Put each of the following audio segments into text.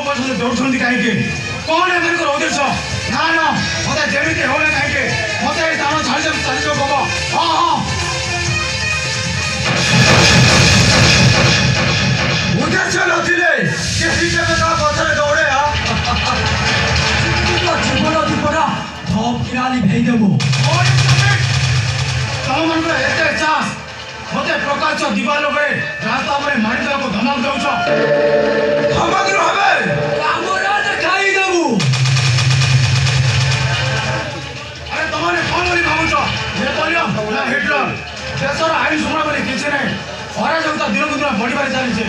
पछे दौड़ुछन्ति काहेकि कौन एमनकर उद्देश्य ना ना मते जेमिति होले काहेकि मते दान छाडिजो बाबा हां उद्देश्य नथिले केही जगह पछरे दौड़े जीवन दीपना धप किनाली भेइदेबो तमनको एते चास मते प्रकाश दिवाल लगे रास्ता में मारी देबो धमक दउछ धमक रहबे हमरा देखाई देबो अरे तमने कोन बोली भाबुछ नेपोलियन ना हिटलर देशर आईन सुना बोली किछ नै अराजकता दिनको दिन बढिबार चालिछ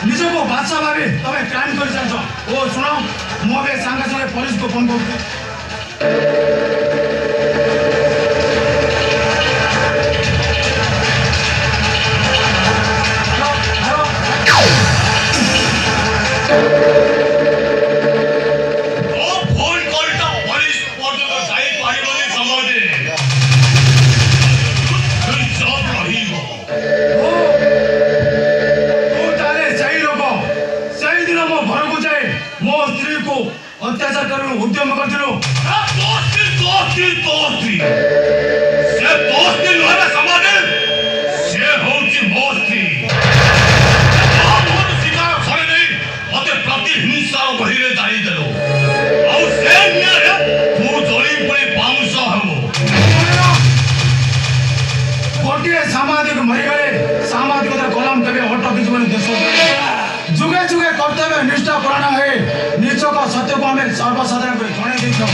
निजको बादशाह भाबी तमे क्राइम करि जान्छ ओ सुनाउ म बे सांगा संगे पुलिस को फोन गर्छु अत्याचार करने उद्यम करथिलो दोस्ती से दोस्ती नहे समाज से होची मोस्ती मोर शिकार करे नहीं मते प्रतिहिंसा बहिरे जाई देलो आउ से न्याय तू जळी पड़ी पाउस हबो गोटिए सामाजिक मरि गले सामाजिकता कलम केबे अटकी जीवन देश जुगे जुगे कर्तव्य निष्ठा पुराण है निचक सत्य को आम सर्वसाधारण को जन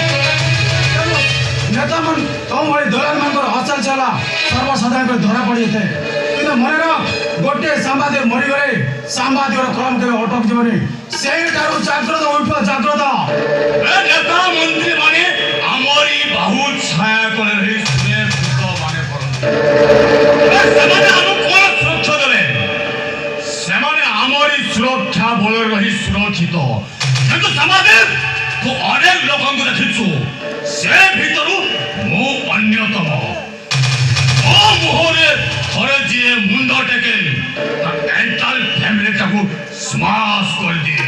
नेता मन तुम भाई दलाल मान हसल चला सर्वसाधारण को धरा पड़ी थे कि मन गोटे सांबादिक मरीगले सांबादिक क्रम के अटक जीवनी से जाग्रत उठ जाग्रत नेता मंत्री माने आमरी बाहु छाया करे रही सुने भूत माने सुरक्षा बल रही सुरक्षित किंतु समाज तो अनेक लोक देखी से भीतर मु अन्यतम मुहरे थरे जी मुंड टेके एंटायर फैमिली स्माश कर दिए